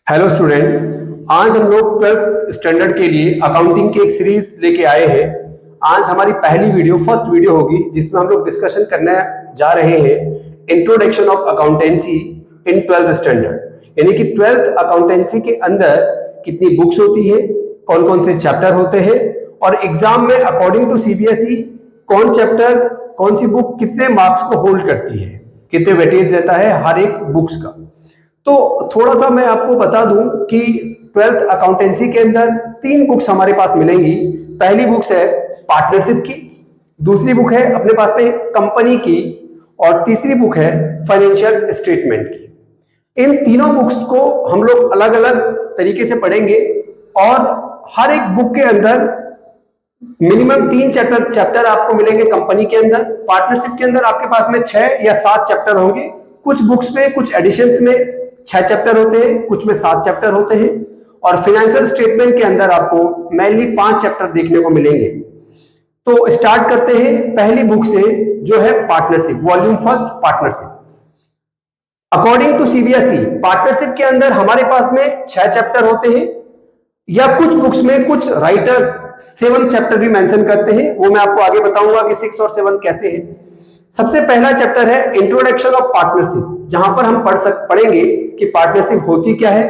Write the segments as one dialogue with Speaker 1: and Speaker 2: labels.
Speaker 1: Hello student, आज हम लोग 12th स्टैंडर्ड के लिए अकाउंटिंग की एक सीरीज लेके आए हैं। आज हमारी पहली वीडियो फर्स्ट वीडियो होगी जिसमें हम लोग डिस्कशन करने जा रहे हैं introduction of accountancy in 12th standard. यानी कि 12th अकाउंटेंसी के अंदर कितनी बुक्स होती है, कौन कौन से चैप्टर होते हैं और एग्जाम में अकॉर्डिंग टू सीबीएसई कौन चैप्टर कौन सी बुक कितने मार्क्स को होल्ड करती है, कितने वेटेज देता है हर एक बुक्स का। तो थोड़ा सा मैं आपको बता दूं कि 12th अकाउंटेंसी के अंदर 3 बुक्स हमारे पास मिलेंगी। पहली बुक्स है पार्टनरशिप की, दूसरी बुक है अपने पास में कंपनी की और तीसरी बुक है फाइनेंशियल स्टेटमेंट की। इन तीनों बुक्स को हम लोग अलग अलग तरीके से पढ़ेंगे और हर एक बुक के अंदर मिनिमम 3 चैप्टर आपको मिलेंगे। कंपनी के अंदर, पार्टनरशिप के अंदर आपके पास में 6 या 7 चैप्टर होंगे। कुछ बुक्स में, कुछ एडिशंस में 6 चैप्टर होते हैं, कुछ में 7 चैप्टर होते हैं और फाइनेंशियल स्टेटमेंट के अंदर आपको मेनली 5 चैप्टर देखने को मिलेंगे। तो स्टार्ट करते हैं पहली बुक से जो है partnership, volume first partnership. According to CBSE partnership के अंदर हमारे पास में 6 चैप्टर होते हैं या कुछ बुक्स में कुछ राइटर्स 7 चैप्टर भी मेंशन करते हैं। वो मैं आपको आगे बताऊंगा कि 6 और 7 कैसे है। सबसे पहला चैप्टर है इंट्रोडक्शन ऑफ पार्टनरशिप, जहां पर हम पढ़ेंगे कि पार्टनरशिप होती क्या है,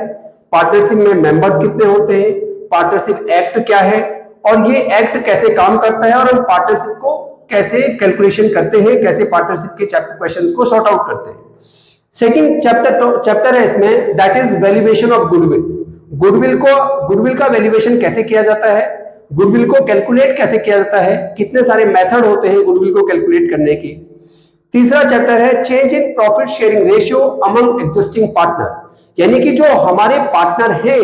Speaker 1: पार्टनरशिप में मेंबर्स कितने होते हैं, पार्टनरशिप एक्ट क्या है और ये एक्ट कैसे काम करता है और हम पार्टनरशिप को कैसे कैलकुलेशन करते हैं, कैसे पार्टनरशिप के चैप्टर क्वेश्चंस को सॉर्ट आउट करते हैं। सेकंड चैप्टर है इसमें, that is valuation of goodwill. Goodwill का वैल्यूएशन कैसे किया जाता है, गुडविल को कैलकुलेट कैसे किया जाता है, कितने सारे मेथड होते हैं गुडविल को कैलकुलेट करने की। तीसरा चैप्टर है change in profit sharing ratio among existing partner, यानी कि जो हमारे पार्टनर है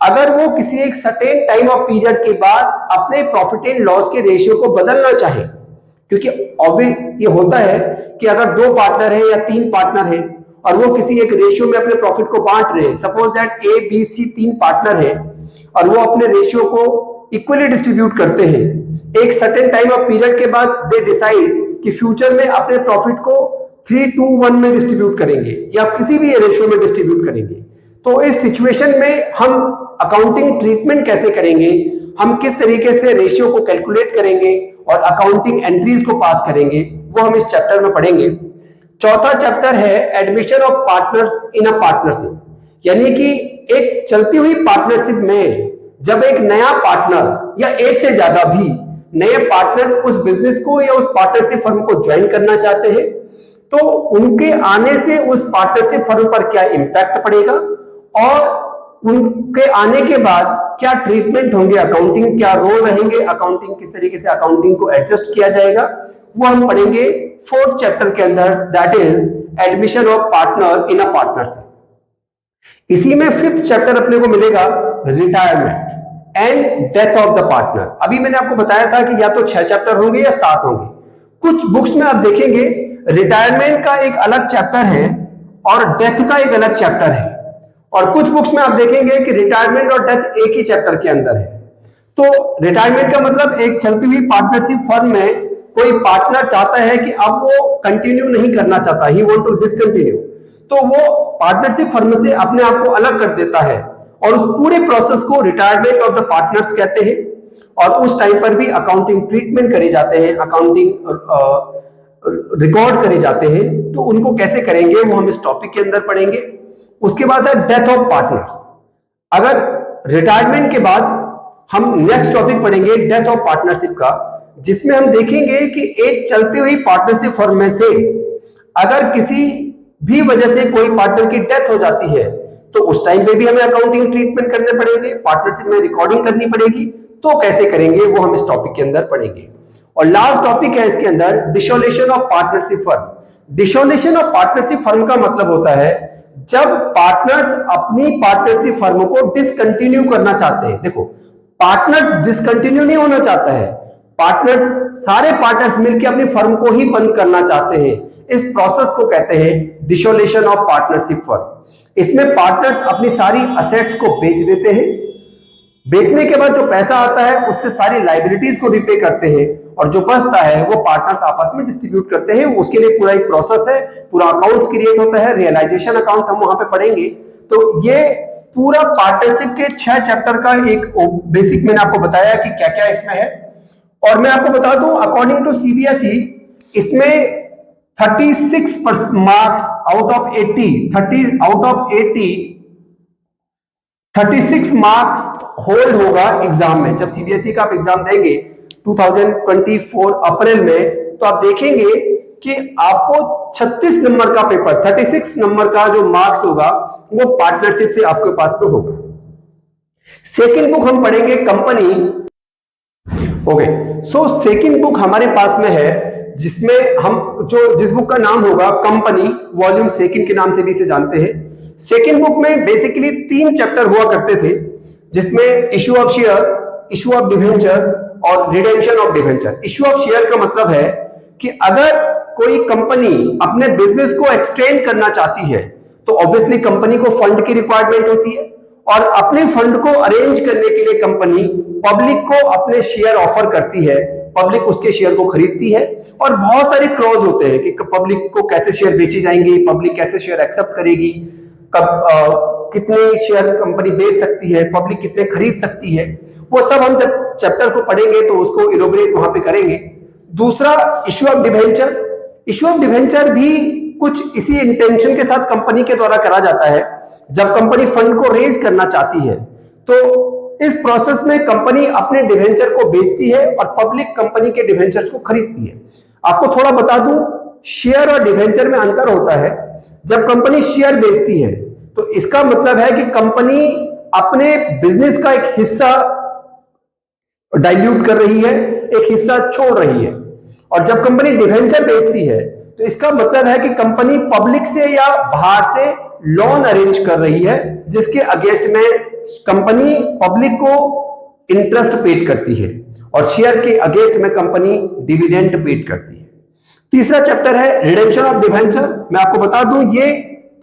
Speaker 1: अगर वो किसी एक सर्टेन टाइम ऑफ पीरियड के बाद अपने प्रॉफिट एंड लॉस के रेशियो को बदलना चाहे, क्योंकि ऑब्वियस ये होता है कि अगर 2 पार्टनर है या 3 पार्टनर है और वो किसी एक रेशियो में अपने प्रॉफिट को बांट रहे हैं, suppose that A B C 3 partner है और वो अपने रेशियो को इक्वली डिस्ट्रीब्यूट करते हैं, एक सर्टेन टाइम ऑफ पीरियड के बाद दे डिसाइड कि फ्यूचर में अपने प्रॉफिट को 3:1 में डिस्ट्रीब्यूट करेंगे या किसी भी रेशियो में डिस्ट्रीब्यूट करेंगे। तो इस सिचुएशन में हम अकाउंटिंग ट्रीटमेंट कैसे करेंगे, हम किस तरीके से रेशियो को कैलकुलेट करेंगे और अकाउंटिंग एंट्रीज को पास करेंगे, वो हम इस चैप्टर में पढ़ेंगे। चौथा चैप्टर है admission of partners in a partnership, यानी कि एक चलती हुई पार्टनरशिप में जब एक नया पार्टनर या एक से ज्यादा भी नए पार्टनर उस बिजनेस को या उस पार्टनरशिप फर्म को ज्वाइन करना चाहते हैं तो उनके आने से उस पार्टनरशिप फर्म पर क्या इंपैक्ट पड़ेगा और उनके आने के बाद क्या ट्रीटमेंट होंगे, अकाउंटिंग क्या रोल रहेंगे, अकाउंटिंग किस तरीके से अकाउंटिंग को एडजस्ट किया जाएगा, वो हम पढ़ेंगे 4th चैप्टर के अंदर, that is admission of partner in a partnership. इसी में 5th चैप्टर अपने को मिलेगा retirement and death of the partner. अभी मैंने आपको बताया था कि या तो 6 चैप्टर होंगे या 7 होंगे। कुछ बुक्स में आप देखेंगे रिटायरमेंट का एक अलग चैप्टर है और डेथ का एक अलग चैप्टर है और कुछ बुक्स में आप देखेंगे कि रिटायरमेंट और डेथ एक ही चैप्टर के अंदर है। तो रिटायरमेंट का मतलब एक चलती हुई पार्टनरशिप फर्म में कोई पार्टनर चाहता है कि अब वो कंटिन्यू नहीं करना चाहता, ही वांट टू डिसकंटिन्यू, तो वो पार्टनरशिप फर्म से अपने आप को अलग कर देता है और उस पूरे प्रोसेस को रिटायरमेंट ऑफ द पार्टनर्स कहते हैं। और उस टाइम पर भी अकाउंटिंग ट्रीटमेंट करे जाते हैं, अकाउंटिंग रिकॉर्ड करे जाते हैं, तो उनको कैसे करेंगे वो हम इस टॉपिक के अंदर पढ़ेंगे। उसके बाद है डेथ ऑफ पार्टनर्स। अगर रिटायरमेंट के बाद हम नेक्स्ट टॉपिक पढ़ेंगे डेथ ऑफ पार्टनरशिप का, जिसमें हम देखेंगे कि एक चलती हुई पार्टनरशिप फर्म में से अगर किसी भी वजह से कोई पार्टनर की डेथ हो जाती है तो उस टाइम पे भी हमें अकाउंटिंग ट्रीटमेंट करने पड़ेंगे, पार्टनरशिप में रिकॉर्डिंग करनी पड़ेगी, तो कैसे करेंगे वो हम इस टॉपिक के अंदर पढ़ेंगे। और लास्ट टॉपिक है इसके अंदर dissolution of partnership firm. Dissolution of partnership firm का मतलब होता है जब पार्टनर्स अपनी पार्टनरशिप फर्म को डिसकंटिन्यू करना चाहते हैं। देखो, पार्टनर्स डिसकंटिन्यू नहीं होना चाहता है, पार्टनर्स सारे पार्टनर्स मिलकर अपनी फर्म को ही बंद करना चाहते हैं। इस प्रोसेस को कहते हैं डिसोल्यूशन ऑफ पार्टनरशिप फर्म। इसमें पार्टनर्स अपनी सारी असेट्स को बेच देते हैं, बेचने के बाद जो पैसा आता है उससे सारी लायबिलिटीज को रिपे करते हैं और जो बचता है वो पार्टनर्स आपस में डिस्ट्रीब्यूट करते हैं। उसके लिए पूरा एक प्रोसेस है, पूरा अकाउंट्स क्रिएट होता है, रियलाइजेशन अकाउंट हम वहां पे पढ़ेंगे। तो ये पूरा पार्टनरशिप के 6 चैप्टर का एक बेसिक मैंने आपको बताया कि क्या क्या इसमें है। और मैं आपको बता दूं, अकॉर्डिंग टू सीबीएसई इसमें 36 marks out of 80, 36 marks hold होगा एग्जाम में। जब सीबीएसई का आप एग्जाम देंगे 2024 अप्रैल में, तो आप देखेंगे कि आपको 36 नंबर का पेपर, 36 नंबर का जो मार्क्स होगा वो पार्टनरशिप से आपके पास में होगा। सेकंड बुक हम पढ़ेंगे company. Okay, so second book हमारे पास में है जिसमें हम जिस बुक का नाम होगा कंपनी, वॉल्यूम सेकंड के नाम से भी इसे जानते हैं। सेकंड बुक में बेसिकली 3 चैप्टर हुआ करते थे, जिसमें issue of share, issue of debenture और redemption of debenture. Issue of share का मतलब है कि अगर कोई कंपनी अपने बिजनेस को एक्सटेंड करना चाहती है तो ऑब्वियसली कंपनी को फंड की रिक्वायरमेंट होती है, और अपने फंड को अरेंज करने के लिए कंपनी पब्लिक को अपने शेयर ऑफर करती है, पब्लिक उसके शेयर को खरीदती है। और बहुत सारे क्लॉज होते हैं कि पब्लिक को कैसे शेयर बेचे जाएंगे, पब्लिक कैसे शेयर एक्सेप्ट करेगी, कब कितने शेयर कंपनी बेच सकती है, पब्लिक कितने खरीद सकती है, वो सब हम जब चैप्टर को पढ़ेंगे तो उसको इलोबरेट वहां पे करेंगे। दूसरा issue of debenture. Issue of debenture भी कुछ इसी इंटेंशन के साथ कंपनी के द्वारा करा जाता है। जब कंपनी फंड को रेज करना चाहती है तो इस प्रोसेस में कंपनी अपने डिवेंचर को बेचती है और पब्लिक कंपनी के डिवेंचर्स को खरीदती है। आपको थोड़ा बता दूं, शेयर और डिवेंचर में अंतर होता है। जब कंपनी शेयर बेचती है तो इसका मतलब है कि कंपनी अपने बिजनेस का एक हिस्सा डाइल्यूट कर रही है, एक हिस्सा छोड़ रही है। और जब कंपनी डिवेंचर बेचती है तो इसका मतलब है कि कंपनी पब्लिक से या बाहर से लोन अरेंज कर रही है, जिसके अगेंस्ट में कंपनी पब्लिक को इंटरेस्ट पेड करती है, और शेयर के अगेंस्ट में कंपनी डिविडेंड पेड करती है। तीसरा चैप्टर है रिडेम्पशन ऑफ डिवेंचर। मैं आपको बता दूं, ये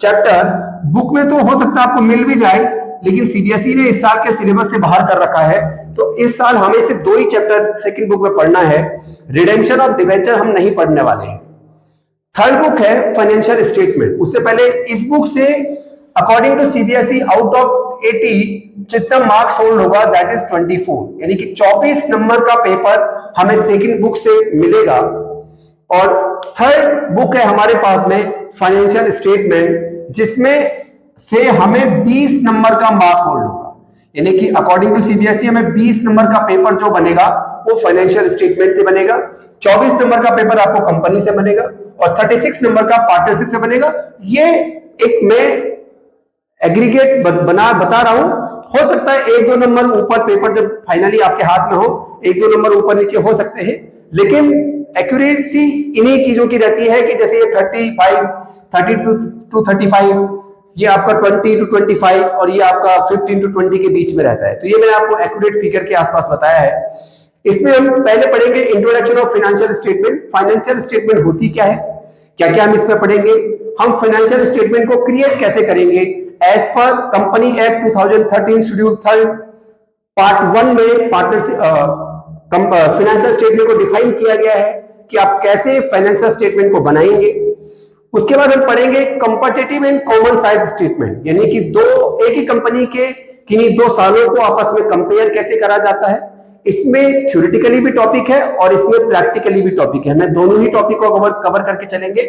Speaker 1: चैप्टर बुक में तो हो सकता है आपको मिल भी जाए, लेकिन सीबीएसई ने इस साल के सिलेबस से बाहर कर रखा है, तो इस साल हमें सिर्फ 2 ही चैप्टर सेकंड बुक में पढ़ना है। रिडेम्पशन ऑफ डिवेंचर हम नहीं पढ़ने वाले हैं। थर्ड बुक है फाइनेंशियल स्टेटमेंट। उससे पहले इस बुक से according to CBSE out of 80 जितना मार्क्स होल्ड होगा दैट इज 24, यानी कि 24 नंबर का पेपर हमें सेकंड बुक से मिलेगा। और थर्ड बुक है हमारे पास में फाइनेंशियल स्टेटमेंट, जिसमें से हमें 20 नंबर का मार्क होल्ड होगा, यानी कि अकॉर्डिंग टू सीबीएसई हमें 20 नंबर का पेपर जो बनेगा वो फाइनेंशियल स्टेटमेंट से बनेगा, 24 नंबर का पेपर आपको कंपनी से बनेगा और 36 नंबर का पार्टनरशिप से बनेगा। ये एक मैं एग्रीगेट बता रहा हूं, हो सकता है 1-2 नंबर ऊपर पेपर जब फाइनली आपके हाथ में हो 1-2 नंबर ऊपर नीचे हो सकते हैं, लेकिन एक्यूरेसी इन्हीं चीजों की रहती है कि जैसे ये 32 to 35, ये आपका 20 to 25 और ये आपका 15 to 20 के बीच में रहता है। तो ये मैंने आपको एक्यूरेट फिगर के आसपास बताया है। इसमें हम पहले पढ़ेंगे introduction of financial statement. Financial statement होती क्या है, क्या क्या हम इसमें पढ़ेंगे, हम फाइनेंशियल स्टेटमेंट को क्रिएट कैसे करेंगे। As per company act 2013 schedule 3 part 1 में फाइनेंशियल स्टेटमेंट को डिफाइन किया गया है कि आप कैसे फाइनेंशियल स्टेटमेंट को बनाएंगे। उसके बाद हम पढ़ेंगे comparative and common size statement, यानी कि एक ही कंपनी के किन्हीं 2 सालों को आपस में कंपेयर कैसे करा जाता है। इसमें थ्योरेटिकली भी टॉपिक है और इसमें प्रैक्टिकली भी टॉपिक है। मैं दोनों ही टॉपिक को कवर करके चलेंगे।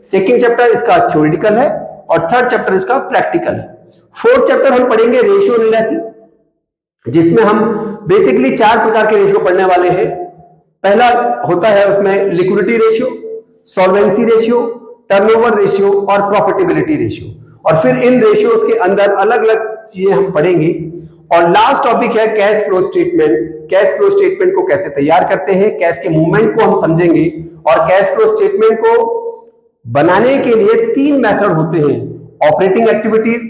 Speaker 1: सेकंड चैप्टर इसका थ्योरेटिकल है और थर्ड चैप्टर इसका प्रैक्टिकल है। फोर्थ चैप्टर हम पढ़ेंगे रेशियो एनालिसिस, जिसमें हम बेसिकली 4 प्रकार के रेशियो पढ़ने वाले हैं। पहला होता है उसमें liquidity ratio, solvency ratio, turnover ratio और प्रॉफिटेबिलिटी रेशियो, और फिर इन रेशियोज के अंदर अलग अलग चीजें हम पढ़ेंगे। और लास्ट टॉपिक है cash flow statement. Cash flow statement को कैसे तैयार करते हैं, कैश के मूवमेंट को हम समझेंगे। और कैश फ्लो स्टेटमेंट को बनाने के लिए 3 मेथड होते हैं, ऑपरेटिंग एक्टिविटीज,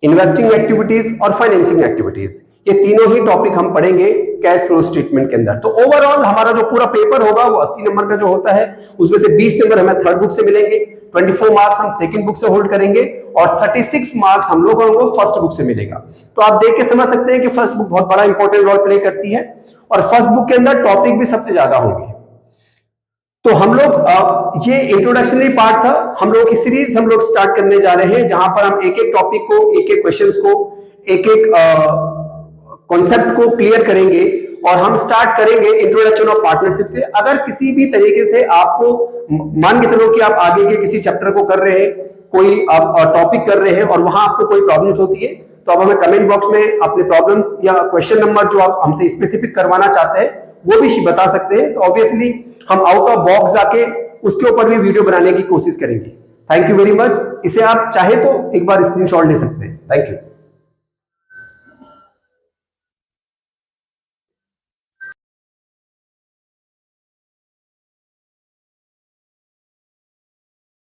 Speaker 1: इन्वेस्टिंग एक्टिविटीज और फाइनेंसिंग एक्टिविटीज। ये तीनों ही टॉपिक हम पढ़ेंगे कैश फ्लो स्टेटमेंट के अंदर। तो ओवरऑल हमारा जो पूरा पेपर होगा वो 80 नंबर का जो होता है, उसमें से 20 नंबर हमें थर्ड बुक से मिलेंगे, 24 मार्क्स हम सेकंड बुक से होल्ड करेंगे और 36 मार्क्स हम लोगों को फर्स्ट बुक से मिलेगा। तो आप देख के समझ सकते हैं कि फर्स्ट बुक बहुत बड़ा इंपॉर्टेंट रोल प्ले करती है और फर्स्ट बुक के अंदर टॉपिक भी सबसे ज्यादा होंगे। तो हम लोग ये इंट्रोडक्शनरी पार्ट था, हम लोग की सीरीज हम लोग स्टार्ट करने जा रहे हैं, जहां पर हम एक एक टॉपिक को, एक एक क्वेश्चंस को एक एक कॉन्सेप्ट को क्लियर करेंगे और हम स्टार्ट करेंगे इंट्रोडक्शन ऑफ पार्टनरशिप से। अगर किसी भी तरीके से आपको मान के चलो कि आप आगे के किसी चैप्टर को कर रहे हैं, कोई आप टॉपिक कर रहे हैं और वहां आपको कोई प्रॉब्लम्स होती है, तो आप हमें कमेंट बॉक्स में अपने प्रॉब्लम्स या क्वेश्चन नंबर जो आप हमसे स्पेसिफिक करवाना चाहते हैं वो भी बता सकते हैं। तो ऑब्वियसली हम आउट ऑफ बॉक्स जाके उसके ऊपर भी वीडियो बनाने की कोशिश करेंगे। Thank you very much. इसे आप चाहे तो एक बार स्क्रीनशॉट ले सकते हैं। Thank you.